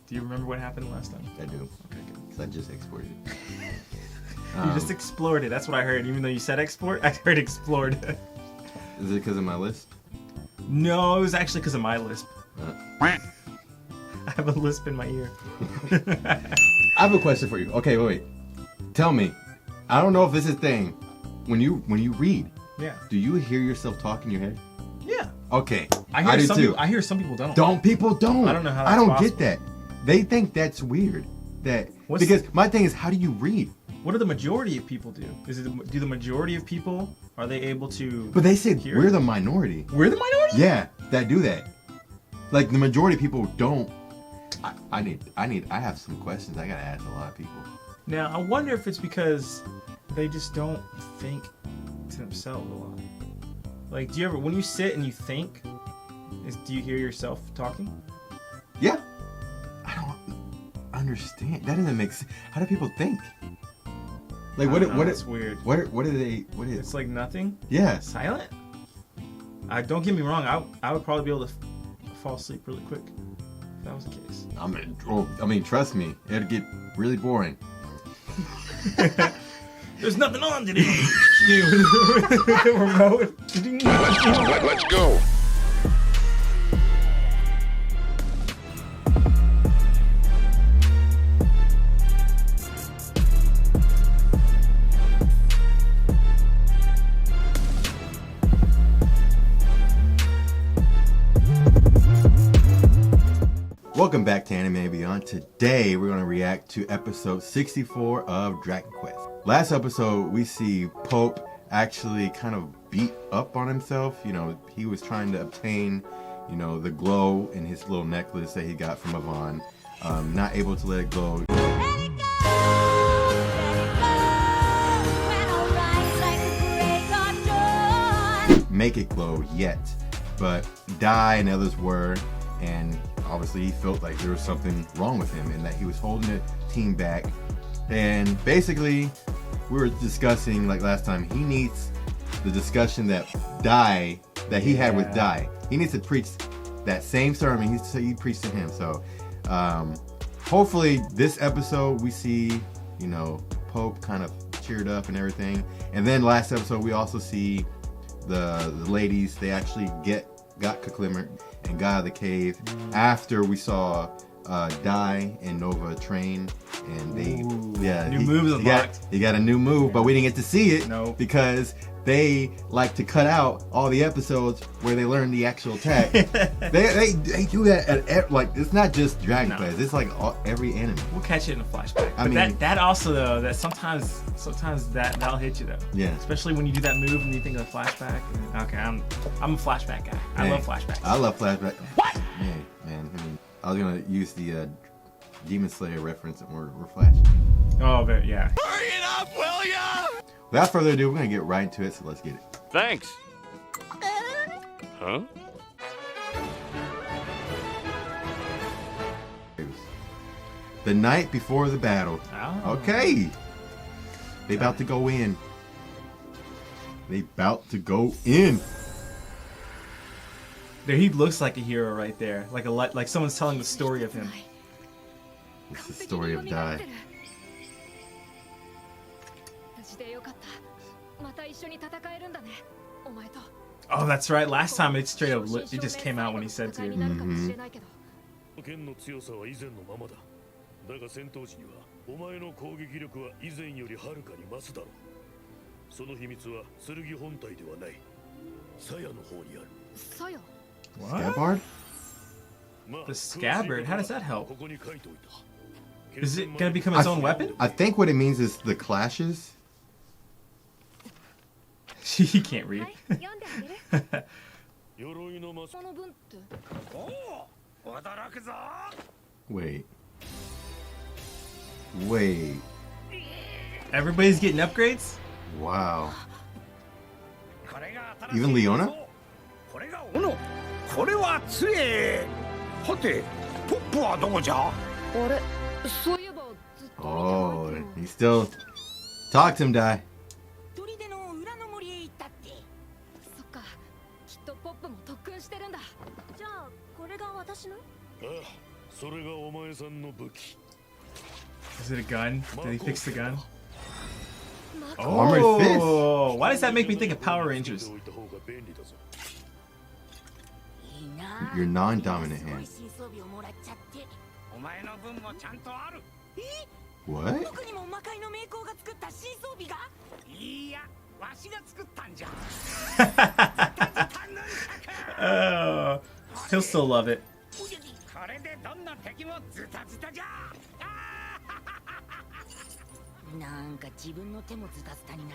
Do you remember what happened last time? I do. Okay, good. Because I just exported it. You just explored it. That's what I heard. Even though you said export, I heard explored. Is it because of my lisp? No, it was actually because of my lisp. I have a lisp in my ear. I have a question for you. Okay, wait. Tell me. I don't know if this is a thing. When you read, Yeah. do you hear yourself talk in your head? Yeah. Okay. I do some too. People, I hear some people don't. People don't. I don't know how I that's don't possible. get that. They think that's weird. What's Because my thing is, how do you read? What do the majority of people do? Do the majority of people, are they able to? But they said hear we're it? the minority. We're the minority? Yeah, that do that. Like the majority of people don't. I have some questions I gotta ask a lot of people. Now, I wonder if it's because they just don't think to themselves a lot. Like, do you ever, when you sit and you think, do you hear yourself talking? Yeah. I don't understand. That doesn't make sense. How do people think? Like what That's weird. What is It's like nothing? Yeah. Silent? Don't get me wrong, I would probably be able to fall asleep really quick if that was the case. I mean, trust me, it'd get really boring. There's nothing on today. Remote. Let's go. Welcome back to Anime Beyond. Today we're going to react to episode 64 of Dragon Quest. Last episode we see Popp actually kind of beat up on himself. You know, he was trying to obtain, you know, the glow in his little necklace that he got from Vearn. Not able to let it go. Make it glow yet, but Dai and others were, and obviously he felt like there was something wrong with him and that he was holding the team back. And basically we were discussing, like last time, he needs the discussion that he had with Dai. He needs to preach that same sermon he preached to him. So hopefully this episode we see, you know, Popp kind of cheered up and everything. And then last episode we also see the ladies, they actually got Kuklimmer and got out of the cave after we saw Dai and Nova train, and new moves unlocked. He got a new move, but we didn't get to see it because they like to cut out all the episodes where they learn the actual attack. they do that like it's not just Dragon Quest, it's like every anime. We'll catch it in a flashback. I But mean, that also though, that sometimes that'll hit you though. Yeah. Especially when you do that move and you think of the flashback. Okay, I'm a flashback guy. I love flashbacks. I love flashback. What? Man, I mean, I was gonna use the Demon Slayer reference and we're flashing. Oh, but yeah. Hurry it up, will ya? Without further ado, we're gonna get right into it, so let's get it. Thanks. Huh? The night before the battle. Oh. Okay. They about to go in. They about to go in. There, he looks like a hero right there. Like someone's telling the story of him. It's the story of Dai. Oh, that's right. Last time it straight up, it just came out when he said to. 剣の強さは以前のままだ。だが戦闘時にはお前の攻撃力は以前よりはるかに増すだろう。その秘密は剣本体ではない。鞘の方にある。鞘? Scabbard? The scabbard? How does that help? Is it gonna become its own weapon? I think what it means is the clashes. He can't read. Wait. Everybody's getting upgrades? Wow. Even Leona? Oh, he still talk to him, Dai. それがお前さんの武器。 Is it a gun? Did he fix the gun? Armored fist. Oh, why does that make me think of Power Rangers? Your non-dominant hand. What? Oh, he'll still love it.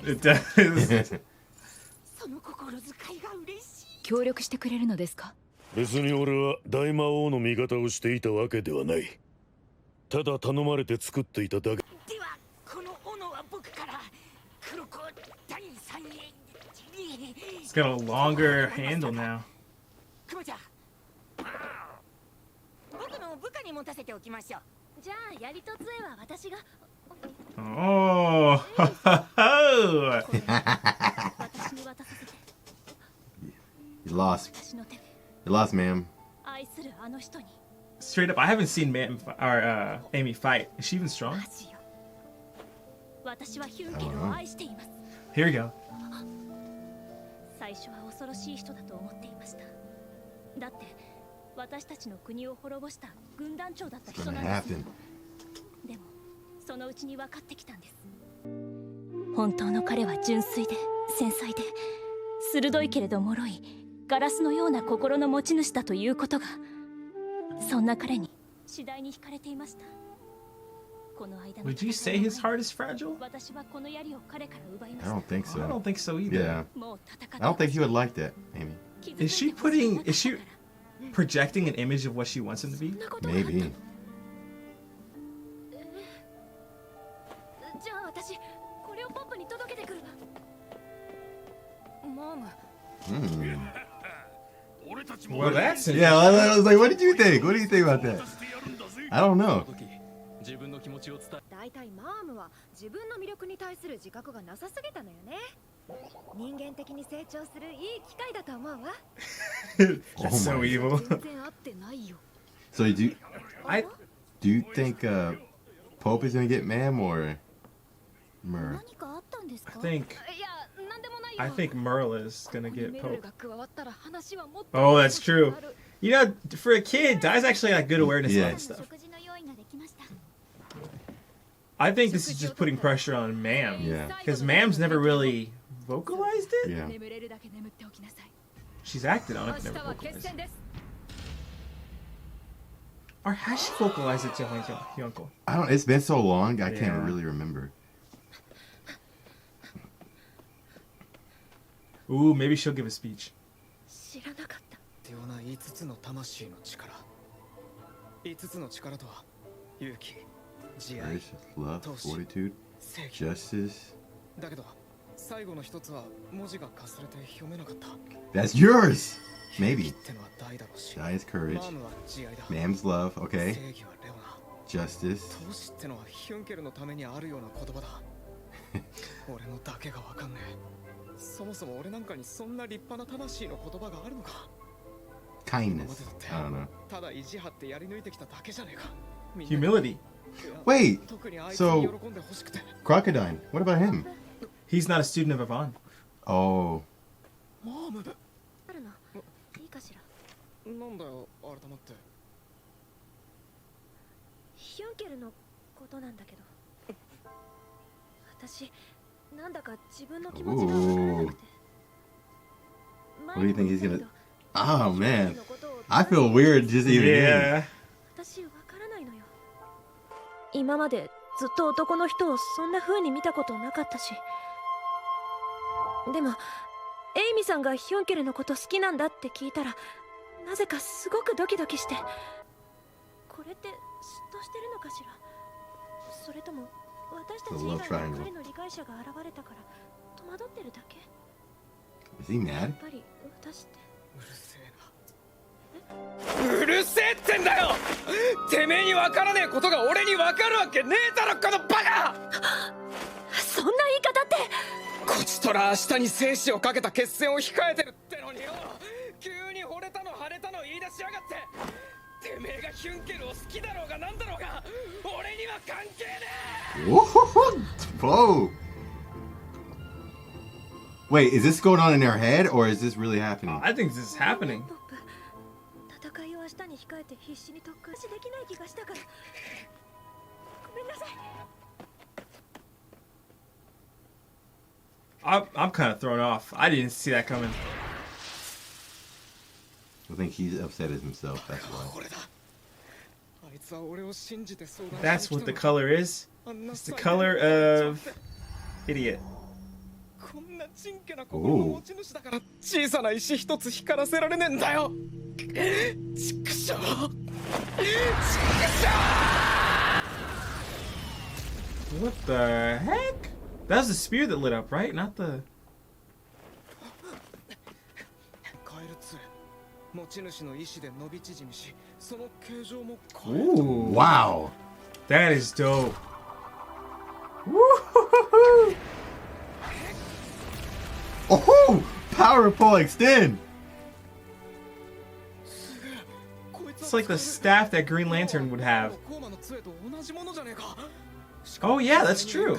It does. 協力してくれるのですか？別に俺は大魔王の味方をしていたわけではない。ただ頼まれて作っていただけ。ではこの斧は僕からクロコダインさんへ。 It's got a longer handle now. クマちゃん、僕の部下に持たせておきましょう。じゃあやりとつえは私が。 Oh, You lost. You lost, ma'am. straight up, I haven't seen Amy fight. Is she even strong? Here we go. 最初は恐ろしい人だと思っていました。だって私たちの国を滅ぼした軍団長だった人なんです。でもそのうちに分かってきたんです。本当の彼は純粋で繊細で鋭いけれど脆いガラスのような心の持ち主だということが、そんな彼に次第に惹かれていました。この間の Would you say his heart is fragile? 私はこの槍を彼から奪いまし I た。 don't think so. I don't think so either. Yeah. もう戦って I don't think he would like that, Amy. Is she projecting an image of what she wants him to be? Maybe. じゃあ私これをポップに届けてくるわ。マム。Well, that's it. Yeah, I was like, what did you think? What do you think about that? I don't know. だいたいマームは自分の魅力に対する自覚がなさすぎたのよね。人間的に成長するいい機会だと思うわ。 That's so evil. 全然合ってないよ。 So do you think Popp is gonna get Maam or Myr? 何かあったんですか？ I think Merle is gonna get メル Popp. が加わったら話はもっと Oh, that's true. You know, for a kid, Dai's actually got good awareness Yeah. on stuff. I think this is just putting pressure on Maam. Yeah. Because Mam's never really vocalized it? Yeah. 眠れるだけ眠っておきなさい。 She's acted on it, 明 but 日 never は決 vocalized 戦 it. です。 Or has she vocalized it to Hyunckel? I don't. It's been so long. I Yeah. can't really remember. Ooh, maybe she'll give a speech. 知らなかった。必要な5つの魂の力。5つの力とは勇気、慈愛、 Gracious, love, fortitude, 正義。 justice. だけど最後の一つは文字がかすれて読めなかった。 That's yours. 勇 Maybe. 気ってのは大だろうし。 Dai is courage. マームは慈愛だ。 Mam's love. 正 Okay. 義はレオナ。 Justice. 投資ってのはヒュンケルのためにあるような言葉だ。俺のだけがわかんねえ。そもそも俺なんかにそんな立派な魂の言葉があるのか。 Kindness. I don't know. ただ意地張ってやり抜いてきただけじゃねえか。 Humility. Wait. 特にあいつ So- に喜んでほしくて。 Crocodine. What about him? He's not a student of Vearn. Oh. マーム。あるの。いいかしら。なんだよ改まって。ヒュンケルのことなんだけど。私なんだか自分の気持ちがわからなくて。 What do you think he's gonna? Oh man. I feel weird just even hearing. Yeah. 私わからないのよ。今までずっと男の人をそんな風に見たことなかったし。でもエイミさんがヒュンケルのこと好きなんだって聞いたら、なぜかすごくドキドキして。これって嫉妬してるのかしら。それとも私たち以外の彼の理解者が現れたから戸惑ってるだけ。 Is he やっ mad? ぱり私って。うるせえな。うるせえってんだよ。てめえにわからねえことが俺にわかるわけねえだろこのバカ。そんな言い方って。こちとら明日に生死をかけた決戦を控えてるってのによ。急に惚れたの晴れたの言い出しやがって。てめえがヒュンケルを好きだろうがなんだろうが俺には関係ねえ。 Whoa! Wait, is this going on in their head or is this really happening? I think this is happening. ポップ、戦いを明日に控えて必死に特訓しできない気がしたからごめんなさい。I'm kind of thrown off. I didn't see that coming. I think he's upset at himself, that's why. これだ。あいつは俺を信じて相談 That's してき what た the の color is. あんな It's the 最低 color な of idiot. こんなちんけな心の持ち主だから小さな石一つ光らせられねえんだよ。ちくしょう。ちくしょう。 What the heck? That was the spear that lit up, right? Not the... カエル杖。持ち主の意志で伸び縮みし、その形状もカエル。 Ooh. Wow! That is dope. Woo-hoo-hoo-hoo. Oh! Power pull extend! It's like the staff that Green Lantern would have. Oh yeah, that's true.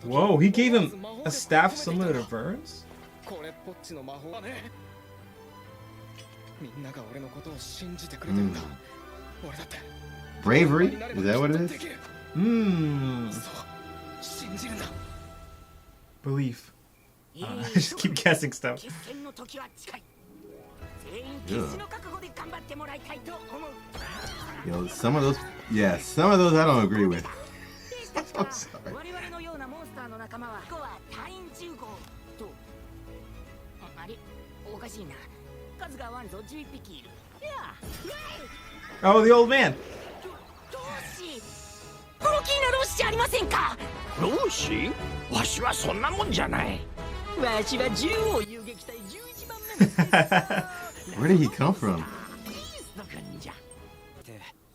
Whoa, he gave him a staff similar to Vearns? Bravery? Is that what it is? Belief. I just keep guessing stuff. 決戦の時は近い。全員 Yeah. 決死の覚悟で頑張ってもらいたいと思う。 Yo, some of those... Yeah, some of those I don't agree with. 兵士たちは我々のようなモンスターの仲間はここは隊員10号と。あれおかしいな。数が合わんぞ11匹いる。いや、 Oh, the old man. どうしプロキーナロッシありませんか。ローシーわしはそんなもんじゃない。わしは銃を遊撃隊11番目の戦士。 Where did he come from? ビースト君じゃ。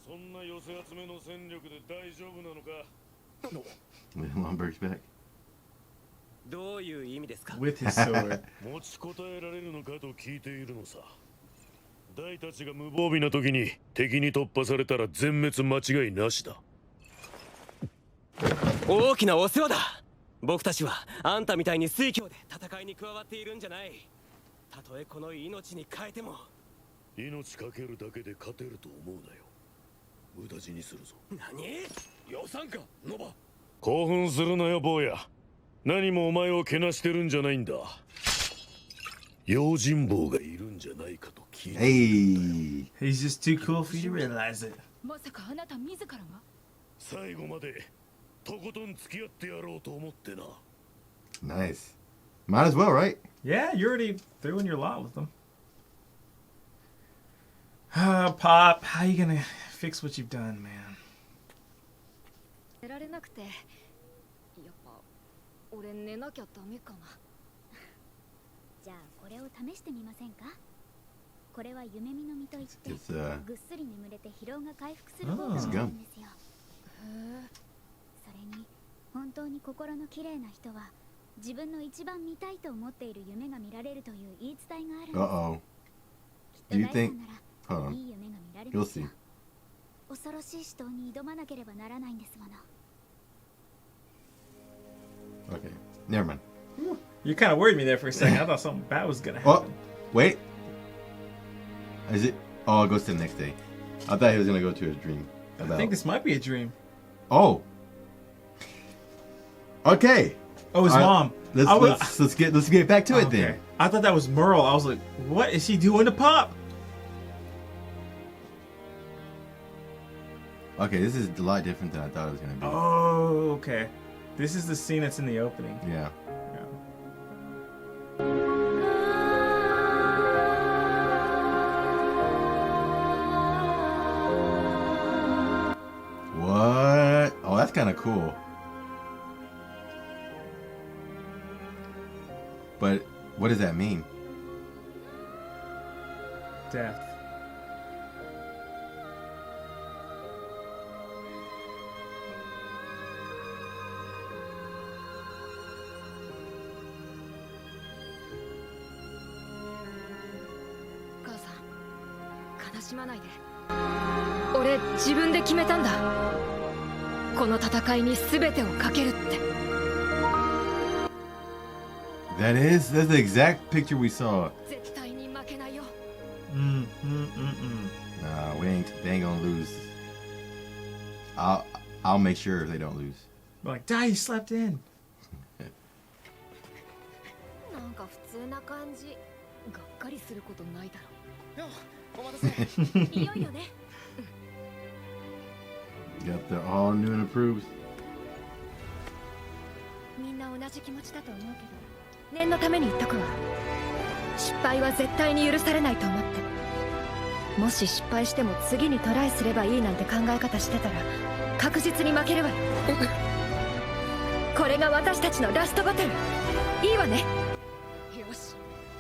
そんな寄せ集めの戦力で大丈夫なのか。 Lon Beruk's back. どういう意味ですか。 With his sword. 持ちこたえられるのかと聞いているのさ。大たちが無防備な時に敵に突破されたら全滅間違いなしだ。大きなお世話だ。僕たちはあんたみたいに水郷で戦いに加わっているんじゃない。たとえこの命に変えても。命かけるだけで勝てると思うなよ。無駄死にするぞ。何？予算か、ノバ。興奮するなよ坊や。何もお前をけなしてるんじゃないんだ。用心棒がいるんじゃないかと聞いて。 Hey! He's just too cool for you to realize it. まさかあなた自らが？最後までとことん付き合ってやろうと思ってな。 Nice. Might as well, right? Yeah, you already threw in your lot with them. Pop, how you gonna fix what you've done, man? 寝られなくて、やっぱ俺寝なきゃダメかな。じゃあこれを試してみませんか。これは夢見の実といって It's ぐっすり眠れて疲労が回復する効果があるんですよ。それに本当に心の綺麗な人は自分の一番見たいと思っている夢が見られるという言い伝えがあるんです。 Uh-oh. きっ Do you と大 think... さんな Hold ら on. いい夢が見られ You'll ますよ see.。恐ろしい死闘に挑まなければならないんですもの。 Okay. Never mind. You kind of worried me there for a second. I thought something bad was gonna Oh, happen. wait. Is it? Oh, it goes to the next day. I thought he was gonna go to his dream. I think this might be a dream. Oh. Okay. Oh, his All right, mom. Let's, I was- let's get back to it Okay. then. I thought that was Merle. I was like, what is he doing to Pop? Okay, this is a lot different than I thought it was gonna be. Oh, okay. This is the scene that's in the opening. Yeah. What? Oh, that's kind of cool. But what does that mean? Death. 悲しまないで。俺自分で決めたんだ。この戦いに全てをかけるって。That's the exact picture we saw. 絶対に負けないよ。Nah, they ain't gonna lose. I'll make sure they don't lose. Like, Die, you slept in. なんか普通な感じ。がっかりすることないだろ。よお待たせ。いよいよね。Got the all new and improved. みんな同じ気持ちだと思うけど、念のために言っとくわ。失敗は絶対に許されないと思って。もし失敗しても次にトライすればいいなんて考え方してたら確実に負けるわよ。これが私たちのラストバトル。いいわね。よし、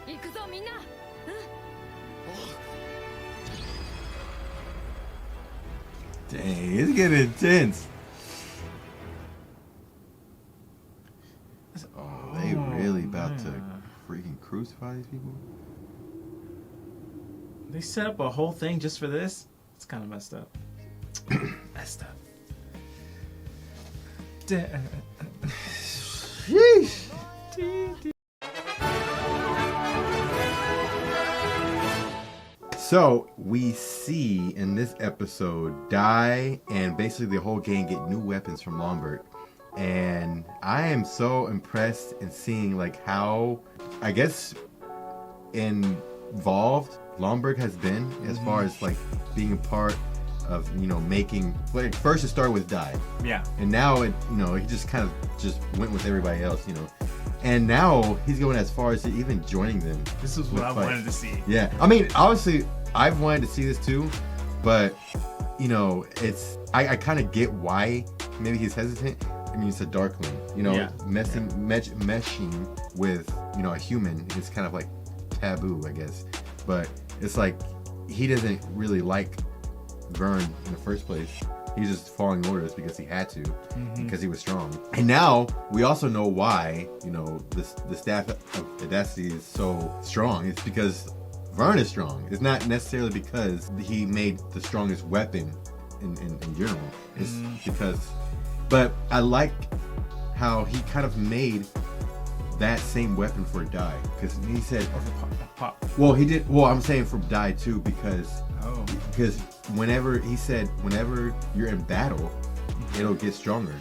行くぞみんな。Dang, it's getting intense. Oh, they really about to freaking crucify these people? They set up a whole thing just for this? It's kind of messed up. Messed up. Sheesh. So we see in this episode Dai and basically the whole gang get new weapons from Lon Beruk. And I am so impressed in seeing like how, I guess, involved Lon Beruk has been as far as like being a part of, you know, making, like first it started with Dai. Yeah. And now it, you know, he just kind of just went with everybody else, you know. And now he's going as far as even joining them. This is what I wanted to see. Yeah. I mean, obviously, I've wanted to see this too, but, you know, it's, I kind of get why maybe he's hesitant. I mean, it's a darkling, you know, meshing with, you know, a human is kind of like taboo, I guess. But it's like, he doesn't really like Vearn in the first place. He's just following orders because he had to, because he was strong. And now we also know why, you know, the staff of Audacity is so strong. It's because Vearn is strong. It's not necessarily because he made the strongest weapon in general. It's because, but I like how he kind of made that same weapon for Dai, because he said, Popp. well, he did, well, I'm saying for Dai too, because whenever he said, whenever you're in battle, it'll get stronger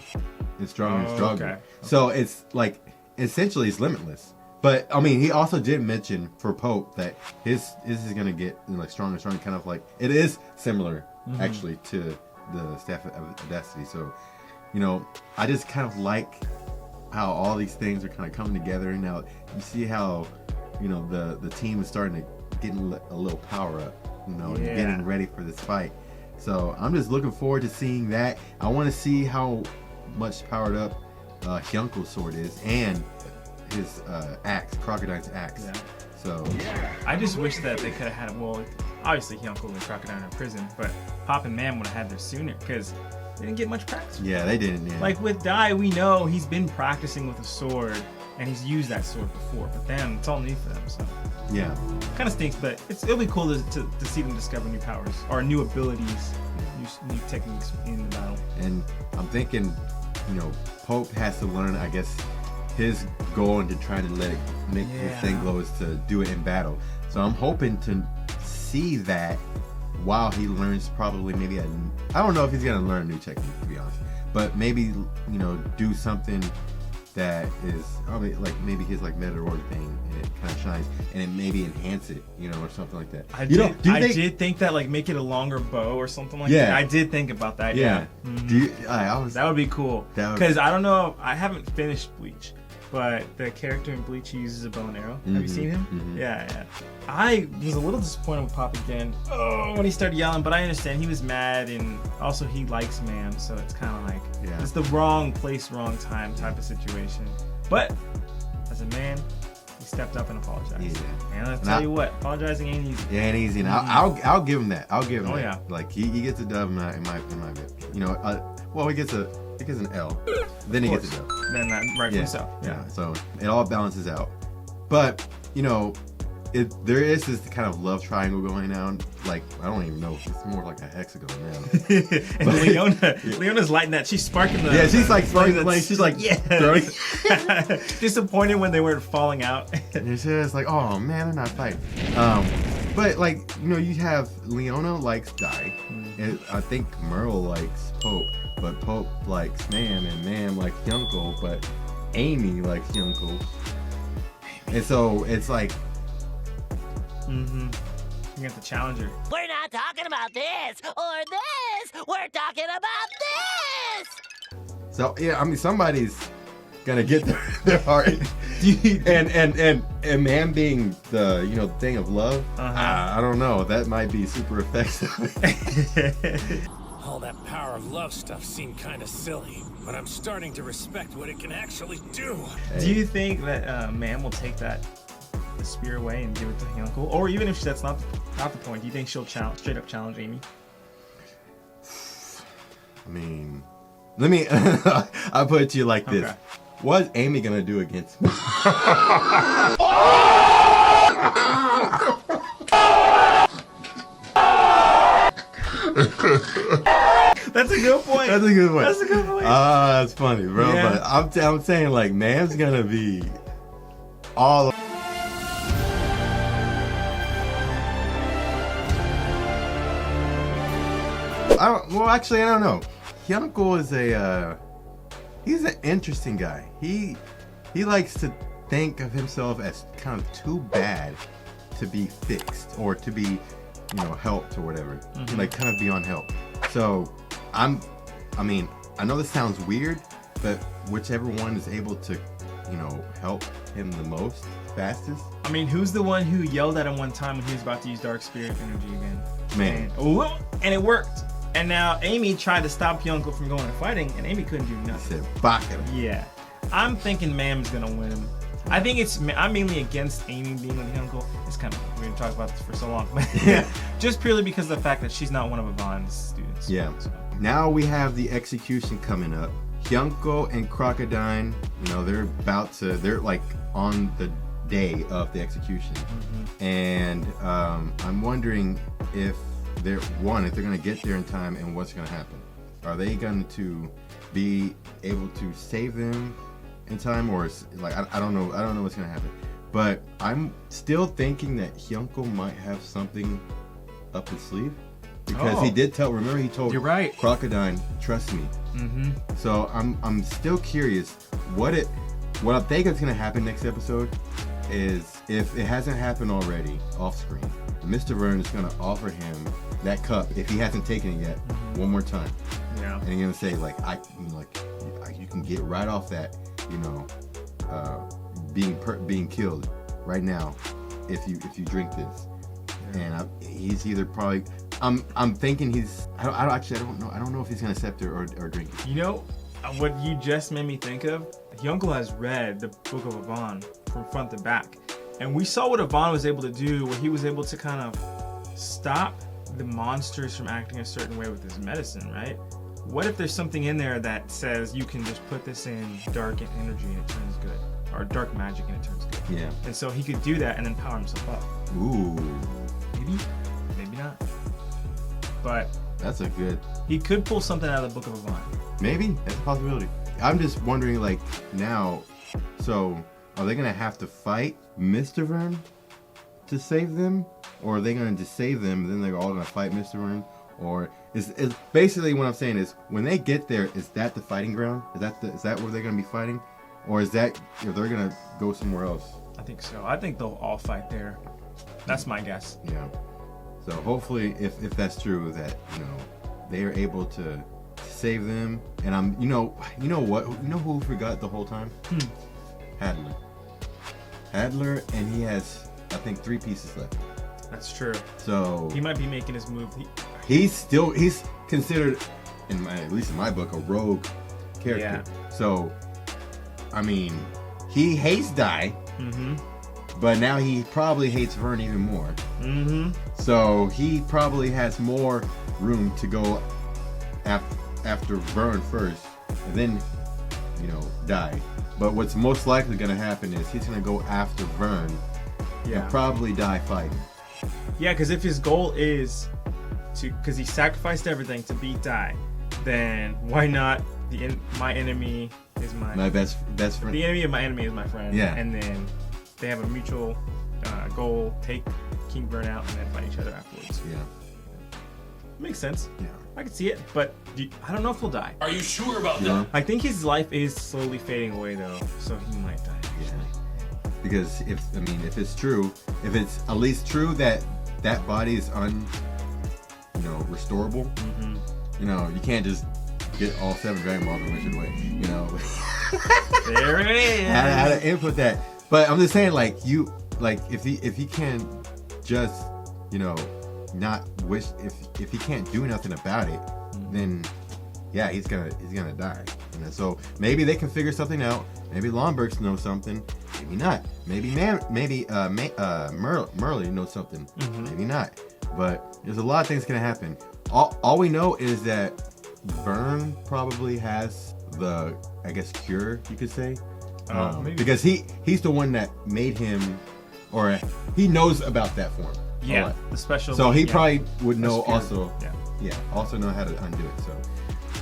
and stronger and stronger. Okay. So it's like, essentially it's limitless. But I mean, he also did mention for Popp that his is gonna get, you know, like stronger and stronger, kind of like, it is similar actually to the staff of Audacity. So, you know, I just kind of like how all these things are kind of coming together. Now you see how, you know, the team is starting to get a little power up, you know, and getting ready for this fight. So I'm just looking forward to seeing that. I want to see how much powered up Hyunckel's sword is, and his axe, Crocodine's axe. So I just wish that they could have had, well, obviously Hyunckel and Crocodine are in prison, but Popp and Maam would have had theirs sooner, because they didn't get much practice. Yeah, they didn't. Yeah. Like with Dai, we know he's been practicing with a sword, and he's used that sword before, but then it's all new for them, so. Yeah. Kind of stinks, but it'll be cool to see them discover new powers, or new abilities, new techniques in the battle. And I'm thinking, you know, Popp has to learn, I guess, his goal into trying to let it make his thing glow is to do it in battle. So I'm hoping to see that while he learns probably maybe I don't know if he's gonna learn a new technique, to be honest, but maybe, you know, do something that is, I mean, like maybe his like Meteor thing, and it kind of shines, and it maybe enhance it, you know, or something like that. I did think that, like, make it a longer bow or something like that. I did think about that. Yeah. That would be cool. Because I don't know, I haven't finished Bleach, but the character in Bleach, he uses a bow and arrow. Have you seen him? Yeah. I was a little disappointed with Popp again. When he started yelling, but I understand he was mad, and also he likes Maam, so it's kind of like it's the wrong place, wrong time type of situation. But as a man, he stepped up and apologized. And I'll tell you what, apologizing ain't easy. Yeah, ain't easy. And I'll give him that. I'll give him that. Yeah. Like he gets a dub in my bit. You know, well, he gets an L. Then he gets a dub. Then that right for himself. Yeah. So it all balances out. But, you know, there is this kind of love triangle going on. Like, I don't even know. It's more like a hexagon now. And Leona's lighting that. She's sparking the. Yeah, she's like sparking the flame. She's like, yeah. Disappointed when they weren't falling out. And it's just like, oh man, they're not fighting. But like, you know, you have Leona likes Dai, and I think Merle likes Popp, but Popp likes Maam, and Maam likes Hyunckel, but Amy likes Hyunckel. And so it's like, you got the challenger. We're not talking about this or this. We're talking about this. So yeah, I mean, somebody's gonna get their heart. and Maam being the, you know, thing of love. I don't know. That might be super effective. All that power of love stuff seemed kind of silly, but I'm starting to respect what it can actually do. Do you think that Maam will take the spear away and give it to Hyunckel? Or even if that's not the point, do you think she'll straight up challenge Amy? I mean, let me. I'll put it to you like this: what's Amy gonna do against me? That's a good point. That's a good point. That's a good point. That's funny, bro. Yeah. But I'm saying, like, Maam's gonna be all. Actually, I don't know. Hyunckel is he's an interesting guy. He likes to think of himself as kind of too bad to be fixed or to be, you know, helped or whatever. Like, kind of beyond help. So I mean, I know this sounds weird, but whichever one is able to, you know, help him the most, fastest. I mean, who's the one who yelled at him one time when he was about to use Dark Spirit energy again? Man. And it worked. And now Amy tried to stop Hyunckel from going and fighting, and Amy couldn't do nothing. He said, "Back him." Yeah. I'm thinking Maam's gonna win. I think I'm mainly against Amy being with Hyunckel. It's kind of, we're gonna talk about this for so long, but just purely because of the fact that she's not one of Vearn's students. Yeah. So. Now we have the execution coming up. Hyunckel and Crocodine, you know, they're like on the day of the execution. And I'm wondering if they're gonna get there in time and what's gonna happen. Are they going to be able to save them in time, or like, I don't know what's gonna happen. But I'm still thinking that Hyunckel might have something up his sleeve, because he did tell. Remember, he told Crocodine, "Trust me." So I'm still curious. What I think is gonna happen next episode is, if it hasn't happened already off screen, Mystvearn is gonna offer him that cup, if he hasn't taken it yet, one more time. Yeah. And he's gonna say, like, you can get right off that, you know, being killed right now if you drink this. And he's either probably. I'm thinking he's. I don't know. I don't know if he's gonna accept it or drink it. You know, what you just made me think of. Hyunckel has read the Book of Vearn from front to back, and we saw what Vearn was able to do, where he was able to kind of stop the monsters from acting a certain way with his medicine, right? What if there's something in there that says you can just put this in dark energy and it turns good, or dark magic and it turns good? Yeah. And so he could do that and then power himself up. Ooh. Maybe not. But that's a good. He could pull something out of the Book of Vearn. Maybe that's a possibility. I'm just wondering, like, now. So are they gonna have to fight Mystvearn to save them, or are they gonna just save them and then they're all gonna fight Mystvearn? Or is basically what I'm saying is, when they get there, is that the fighting ground? Is that where they're gonna be fighting, or is that if they're gonna go somewhere else? I think so. I think they'll all fight there. That's my guess. Yeah. So hopefully, if that's true, that, you know, they are able to save them. And I'm, you know who forgot the whole time? Hadler, and he has, I think, 3 pieces left. That's true. So he might be making his move. He's considered, at least in my book, a rogue character. Yeah. So, I mean, he hates Dai, but now he probably hates Vearn even more. So he probably has more room to go after Vearn first, and then, you know, Dai. But what's most likely going to happen is he's going to go after Vearn He'll probably die fighting. Yeah, because if his goal is because he sacrificed everything to beat Dai, then why not my enemy is my best friend. The enemy of my enemy is my friend. Yeah. And then they have a mutual goal: take King Vearn out and then fight each other afterwards. Yeah. Makes sense. Yeah. I can see it, but I don't know if he'll die. Are you sure about that? I think his life is slowly fading away though, so he might die. Yeah. Because if it's true, if it's at least true that body is restorable, you can't just get all 7 Dragon Balls and wish it away. There it is. How to input that? But I'm just saying, if he can just not wish, if he can't do nothing about it, then yeah, he's gonna die. So maybe they can figure something out. Maybe Lon Beruk knows something. Maybe not. Maybe Merle knows something. Maybe not. But there's a lot of things gonna happen. All we know is that Vearn probably has the, I guess, cure, you could say. Because he's the one that made him, or he knows about that form. Yeah, the special. So he probably would know also. Also know how to undo it. So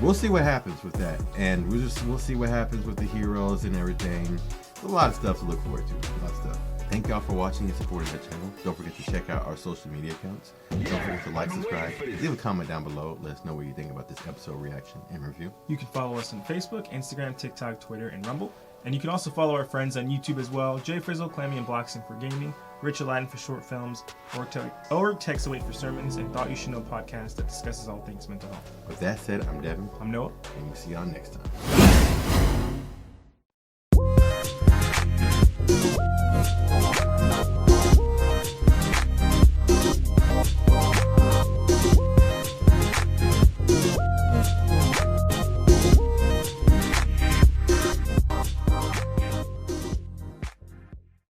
we'll see what happens with that, and we'll see what happens with the heroes and everything. There's a lot of stuff to look forward to. A lot of stuff. Thank y'all for watching and supporting the channel. Don't forget to check out our social media accounts. Don't forget to like, subscribe, leave a comment down below. Let us know what you think about this episode reaction and review. You can follow us on Facebook, Instagram, TikTok, Twitter, and Rumble. And you can also follow our friends on YouTube as well. Jay Frizzle, Clammy, and Bloxing for gaming. Rich Aladdin for short films. Or Text Await for sermons. And Thought You Should Know podcast that discusses all things mental health. With that said, I'm Devin. I'm Noah. And we'll see y'all next time.